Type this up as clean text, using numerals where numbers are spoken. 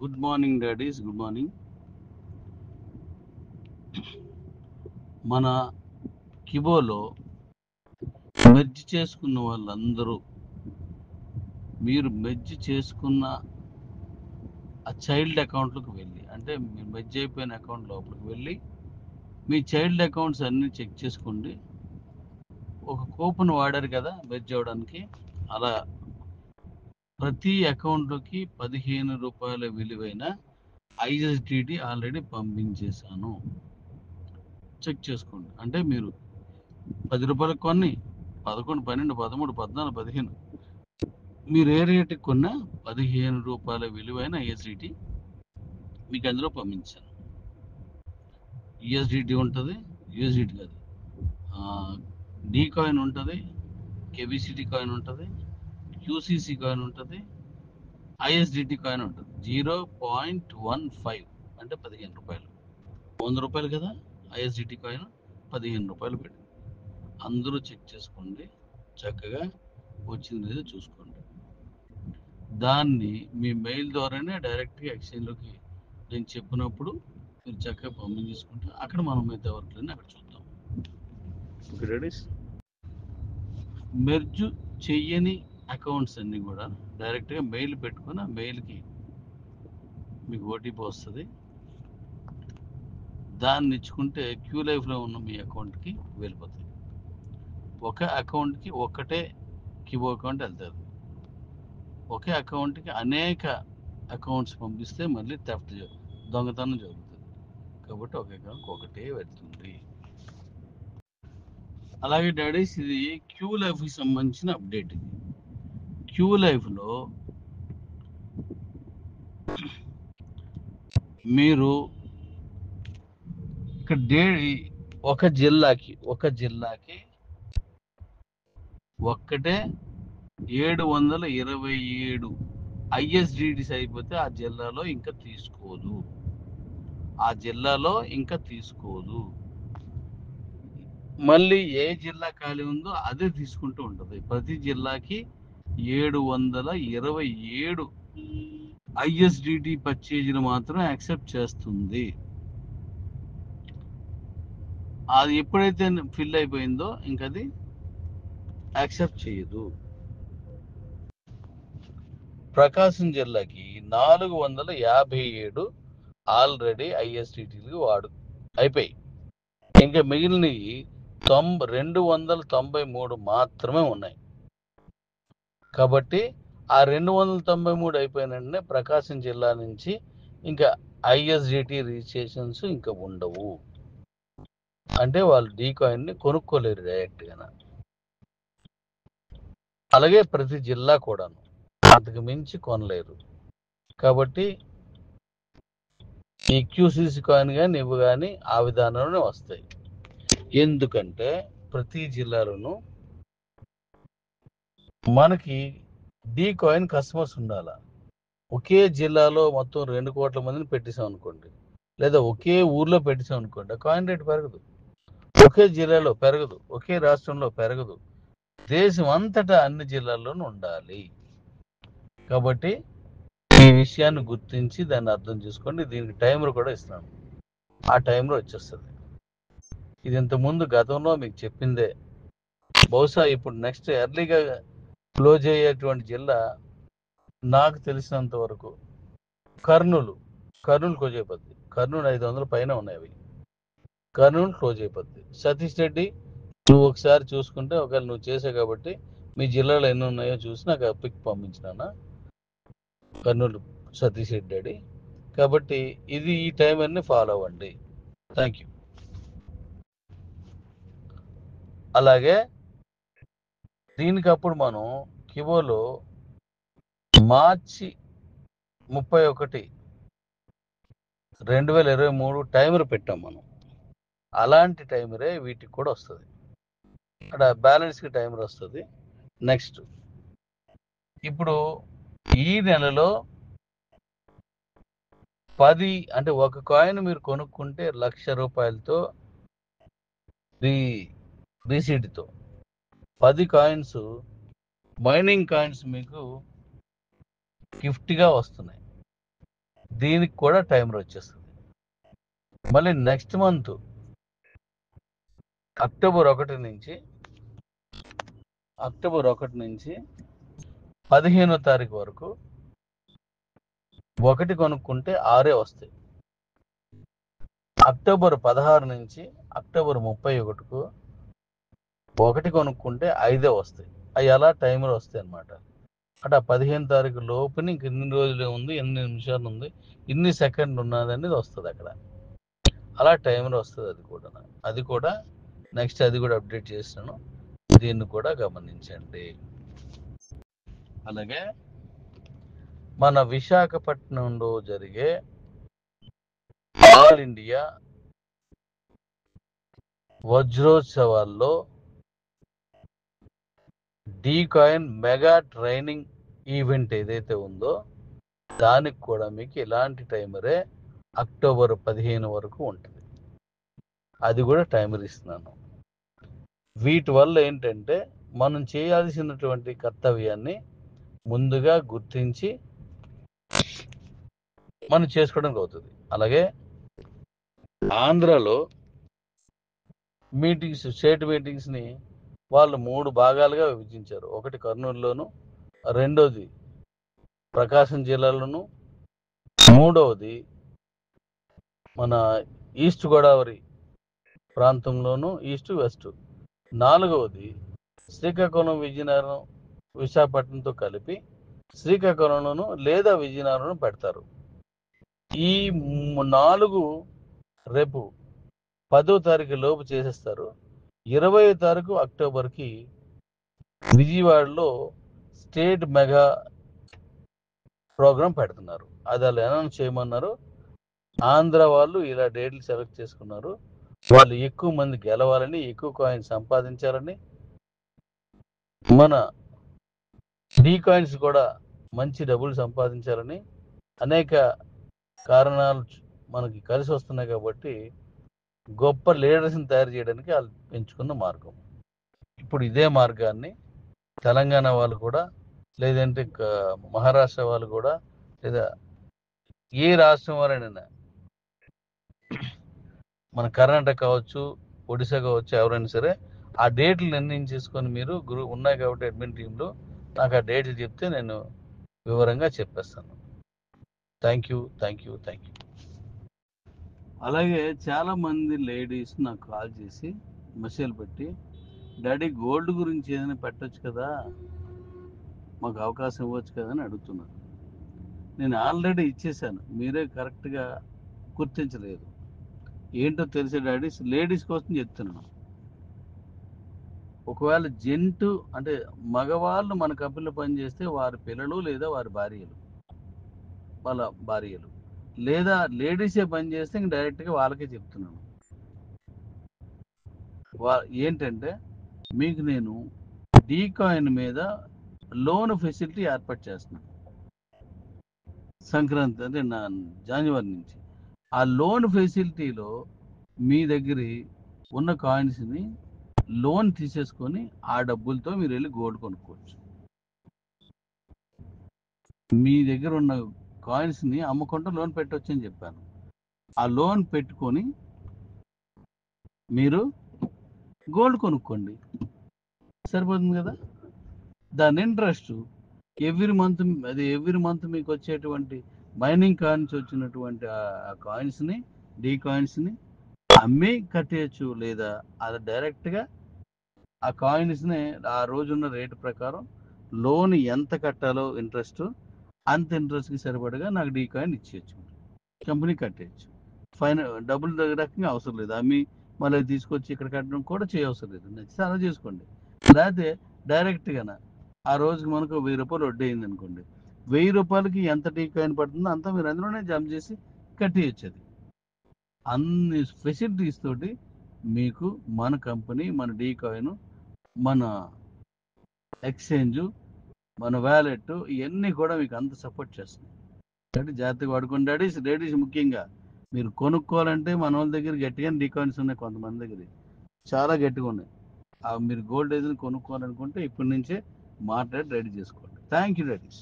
Good morning daddy's, good morning. మన కిబోలో merge చేసుకున్న వాళ్ళందరూ మీరు మెర్జ్ చేసుకున్న ఆ చైల్డ్ అకౌంట్లకు వెళ్ళి, అంటే మీరు మెర్జ్ అయిపోయిన అకౌంట్ లోపలికి వెళ్ళి మీ చైల్డ్ అకౌంట్స్ అన్నీ చెక్ చేసుకోండి. ఒక కూపన్ వాడారు కదా మెర్జ్ అవ్వడానికి, అలా ప్రతి అకౌంట్లోకి 15 రూపాయల విలువైన ఐఎస్డిటి ఆల్రెడీ పంపించేశాను. చెక్ చేసుకోండి. అంటే మీరు 10 రూపాయలకు కొన్ని 11, 12, 13, 14, 15 మీరు ఏ రేటుకి కొన్నా 15 రూపాయల విలువైన ఐఎస్డిటి మీకు అందులో పంపించాను. యూఎస్డిటి ఉంటుంది, యూఎస్డిటి కాదు, డి కాయిన్ ఉంటుంది, కేబిసిటి కాయిన్ ఉంటుంది, క్యూసిసి కాయిన్ ఉంటుంది, ఐఎస్డిటి కాయిన్ ఉంటుంది. 0.15 అంటే 15 రూపాయలు. 100 రూపాయలు కదా ఐఎస్డిటి కాయిన్, 15 రూపాయలు పెట్టి అందరూ చెక్ చేసుకోండి. చక్కగా వచ్చింది లేదో చూసుకోండి. దాన్ని మీ మెయిల్ ద్వారానే డైరెక్ట్గా ఎక్స్చేంజ్లోకి నేను చెప్పినప్పుడు మీరు చక్కగా పంపించేసుకుంటే అక్కడ మనం మిగతా వర్క్లన్నీ అక్కడ చూద్దాం. ఓకే డాడీస్, మెర్జ్ చెయ్యని అకౌంట్స్ అన్నీ కూడా డైరెక్ట్గా మెయిల్ పెట్టుకొని ఆ మెయిల్కి మీకు ఓటీపీ వస్తుంది. దాన్ని ఇచ్చుకుంటే క్యూ లైఫ్లో ఉన్న మీ అకౌంట్కి వెళ్ళిపోతుంది. ఒక అకౌంట్కి ఒక్కటే కిబో అకౌంట్ వెళ్తుంది. ఒకే అకౌంట్కి అనేక అకౌంట్స్ పంపిస్తే మళ్ళీ థెఫ్ట్ దొంగతనం జరుగుతుంది. కాబట్టి ఒక అకౌంట్కి ఒకటే వెళ్తుంది. అలాగే డాడీస్, ఇది క్యూ లైఫ్కి సంబంధించిన అప్డేట్. ఇది క్యూ లైఫ్లో మీరు ఇక్కడ ఒక జిల్లాకి ఒక్కటే 727 ఐఎస్డిటీస్ అయిపోతే ఆ జిల్లాలో ఇంకా తీసుకోదు. మళ్ళీ ఏ జిల్లా ఖాళీ ఉందో అదే తీసుకుంటూ ఉంటుంది. ప్రతి జిల్లాకి 727 ఐఎస్డిటి పర్చేజీలు మాత్రం యాక్సెప్ట్ చేస్తుంది. అది ఎప్పుడైతే ఫిల్ అయిపోయిందో ఇంకది యాక్సెప్ట్ చేయదు. ప్రకాశం జిల్లాకి 457 ఆల్రెడీ ఐఎస్డిటీలు అయిపోయి, ఇంకా మిగిలినవి 293 మాత్రమే ఉన్నాయి. కాబట్టి ఆ 293 అయిపోయిన వెంటనే ప్రకాశం జిల్లా నుంచి ఇంకా ఐఎస్డిటి రిజిస్ట్రేషన్స్ ఇంకా ఉండవు. అంటే వాళ్ళు డీ కాయిన్ని కొనుక్కోలేరు డైరెక్ట్గా. అలాగే ప్రతి జిల్లా కూడాను అంతకు మించి కొనలేరు. కాబట్టి ఈ క్యూసీసీ కాయిన్ కానీ ఇవి కానీ ఆ విధానంలోనే వస్తాయి. ఎందుకంటే ప్రతి జిల్లాలోనూ మనకి డీ కాయిన్ కస్టమర్స్ ఉండాలి. ఒకే జిల్లాలో మొత్తం 2 కోట్ల మందిని పెట్టేసాం అనుకోండి, లేదా ఒకే ఊర్లో పెట్టేసాం అనుకోండి, కాయిన్ రేట్ పెరగదు. ఒకే జిల్లాలో పెరగదు, ఒకే రాష్ట్రంలో పెరగదు. దేశం అంతటా అన్ని జిల్లాల్లోనూ ఉండాలి. కాబట్టి ఈ విషయాన్ని గుర్తించి దాన్ని అర్థం చేసుకోండి. దీనికి టైమర్ కూడా ఇస్తున్నాను, ఆ టైంలో వచ్చేస్తుంది. ఇది ఇంతకుముందు గతంలో మీకు చెప్పిందే. బహుశా ఇప్పుడు నెక్స్ట్ ఎర్లీగా క్లోజ్ అయ్యేటువంటి జిల్లా నాకు తెలిసినంత వరకు కర్నూలు క్లోజ్ అయిపోద్ది. కర్నూలు 500 పైన ఉన్నాయి అవి. కర్నూలు క్లోజ్ అయిపోద్ది. సతీష్ రెడ్డి, నువ్వు ఒకసారి చూసుకుంటే, ఒకవేళ నువ్వు చేసావు కాబట్టి మీ జిల్లాలో ఎన్ని ఉన్నాయో చూసి నాకు ఆ పిక్ పంపించినా. కర్నూలు సతీష్ రెడ్డి. కాబట్టి ఇది ఈ టైం అన్ని ఫాలో అవ్వండి. Thank you. అలాగే దీనికప్పుడు మనం కిబోలో మార్చి 31, 2023 టైమర్ పెట్టాం మనం. అలాంటి టైమరే వీటికి కూడా వస్తుంది. అక్కడ బ్యాలెన్స్కి టైమర్ వస్తుంది. నెక్స్ట్ ఇప్పుడు ఈ నెలలో 10 అంటే ఒక కాయిన్ మీరు కొనుక్కుంటే 1,00,000 రూపాయలతో రీసీడ్తో 10 కాయిన్స్ మైనింగ్ కాయిన్స్ మీకు గిఫ్ట్గా వస్తున్నాయి. దీనికి కూడా టైమర్ వచ్చేస్తుంది. మళ్ళీ నెక్స్ట్ మంత్ అక్టోబర్ 1 నుంచి 15వ తారీఖు వరకు 1 కొనుక్కుంటే 6 వస్తాయి. అక్టోబర్ 16 నుంచి అక్టోబర్ 31కు 1 కొనుక్కుంటే 5 వస్తాయి. అవి అలా టైమర్ వస్తాయి అన్నమాట. అంటే ఆ 15 తారీఖు లోపుని ఇంక ఎన్ని రోజులు ఉంది, ఎన్ని నిమిషాలు ఉంది, ఇన్ని సెకండ్లు ఉన్నది అనేది వస్తుంది అక్కడ. అలా టైమర్ వస్తుంది. అది కూడా నెక్స్ట్ అది కూడా అప్డేట్ చేస్తాను. దీన్ని కూడా గమనించండి. అలాగే మన విశాఖపట్నంలో జరిగే ఆల్ ఇండియా వజ్రోత్సవాల్లో డీకాయిన్ మెగా ట్రైనింగ్ ఈవెంట్ ఏదైతే ఉందో దానికి కూడా మీకు ఇలాంటి టైమరే అక్టోబర్ 15 వరకు ఉంటుంది. అది కూడా టైమర్ ఇస్తున్నాను. వీటి వల్ల ఏంటంటే మనం చేయాల్సినటువంటి కర్తవ్యాన్ని ముందుగా గుర్తించి మనం చేసుకోవడానికి అవుతుంది. అలాగే ఆంధ్రాలో మీటింగ్స్, స్టేట్ మీటింగ్స్ని వాళ్ళు 3 భాగాలుగా విభజించారు. ఒకటి కర్నూలులోను, రెండోది ప్రకాశం జిల్లాలోను, మూడవది మన ఈస్ట్ గోదావరి ప్రాంతంలోను, ఈస్ట్ వెస్ట్, నాలుగవది శ్రీకాకుళం, విజయనగరం, విశాఖపట్నంతో కలిపి శ్రీకాకుళంలోను లేదా విజయనగరంలో పెడతారు. ఈ 4 రేపు 10వ తారీఖు లోపు చేసేస్తారు. 20వ తారీఖు అక్టోబర్కి విజయవాడలో స్టేట్ మెగా ప్రోగ్రాం పెడుతున్నారు. అది వాళ్ళు అనౌన్స్ చేయమన్నారు. ఆంధ్ర వాళ్ళు ఇలా డేట్లు సెలెక్ట్ చేసుకున్నారు. వాళ్ళు ఎక్కువ మంది గెలవాలని, ఎక్కువ కాయిన్ సంపాదించాలని, మన డీ కాయిన్స్ కూడా మంచి డబ్బులు సంపాదించాలని అనేక కారణాలు మనకి కలిసి వస్తున్నాయి. కాబట్టి గొప్ప లీడర్స్ని తయారు చేయడానికి వాళ్ళు ఎంచుకున్న మార్గం. ఇప్పుడు ఇదే మార్గాన్ని తెలంగాణ వాళ్ళు కూడా, లేదంటే మహారాష్ట్ర వాళ్ళు కూడా, లేదా ఏ రాష్ట్రం వారైనా, మన కర్ణాటక కావచ్చు, ఒడిశా కావచ్చు, ఎవరైనా సరే ఆ డేట్లు నిర్ణయించేసుకొని మీరు ఉన్నాయి కాబట్టి అడ్మిన్ టీంలో నాకు ఆ డేట్లు చెప్తే నేను వివరంగా చెప్పేస్తాను. Thank you. అలాగే చాలామంది లేడీస్ నాకు కాల్ చేసి మెసేజ్ పెట్టి, డాడీ గోల్డ్ గురించి ఏదైనా పెట్టచ్చు కదా, మాకు అవకాశం ఇవ్వచ్చు కదా అని అడుగుతున్నారు. నేను ఆల్రెడీ ఇచ్చేసాను, మీరే కరెక్ట్గా గుర్తించలేదు. ఏంటో తెలిసే డాడీ, లేడీస్ కోసం చెప్తున్నాను. ఒకవేళ జెంటు అంటే మగవాళ్ళు మన కంపెనీలో పనిచేస్తే వారి పిల్లలు లేదా వారి వాళ్ళ భార్యలు, లేదా లేడీసే పనిచేస్తే ఇంక డైరెక్ట్గా వాళ్ళకే చెప్తున్నాను. ఏంటంటే మీకు నేను డీకాయిన్ మీద లోన్ ఫెసిలిటీ ఏర్పాటు చేస్తున్నాను. సంక్రాంతి అంటే జనవరి నుంచి ఆ లోన్ ఫెసిలిటీలో మీ దగ్గర ఉన్న కాయిన్స్ని లోన్ తీసేసుకొని ఆ డబ్బులతో మీరు వెళ్ళి గోల్డ్ కొనుక్కోవచ్చు. మీ దగ్గర ఉన్న కాయిన్స్ని అమ్ముకుంటూ లోన్ పెట్టవచ్చు అని చెప్పాను. ఆ లోన్ పెట్టుకొని మీరు గోల్డ్ కొనుక్కోండి, సరిపోతుంది కదా. దాని ఇంట్రెస్ట్ ఎవ్రీ మంత్ మీకు వచ్చేటువంటి మైనింగ్ కాయిన్స్ వచ్చినటువంటి ఆ కాయిన్స్ని, డీ కాయిన్స్ని అమ్మి కట్టేయచ్చు, లేదా అది డైరెక్ట్గా ఆ కాయిన్స్ని ఆ రోజున్న రేటు ప్రకారం లోన్ ఎంత కట్టాలో ఇంట్రెస్ట్, అంత ఇంట్రెస్ట్కి సరిపడగా నాకు డీ కాయిన్ ఇచ్చేయచ్చు, కంపెనీ కట్టేయచ్చు. డబ్బులు రకంగా అవసరం లేదు, అమ్మి మళ్ళీ తీసుకొచ్చి ఇక్కడ కట్టడం కూడా చేయవసరం లేదు. నచ్చితే అలా చేసుకోండి. లేకపోతే డైరెక్ట్గా ఆ రోజుకి మనకు 1000 రూపాయలు వడ్డీ అయింది అనుకోండి, 1000 రూపాయలకి ఎంత డీ కాయిన్ పడుతుందో అంతా మీరు అందులోనే జమ చేసి కట్టేయచ్చు. అది అన్ని ఫెసిలిటీస్ తోటి మీకు మన కంపెనీ, మన డీ కాయిన్, మన ఎక్స్చేంజ్, మన వ్యాలెట్, ఇవన్నీ కూడా మీకు అంత సపోర్ట్ చేస్తుంది. కాబట్టి జాగ్రత్తగా వాడుకోండి లేడీస్ ముఖ్యంగా. మీరు కొనుక్కోవాలంటే మన వాళ్ళ దగ్గర గట్టిగా డీ కాయిన్స్ ఉన్నాయి, కొంతమంది దగ్గర చాలా గట్టిగా ఉన్నాయి. మీరు గోల్డ్ ఏదైనా కొనుక్కోవాలనుకుంటే ఇప్పటి నుంచే మాట్లాడి రెడీ చేసుకోండి. Thank you ladies.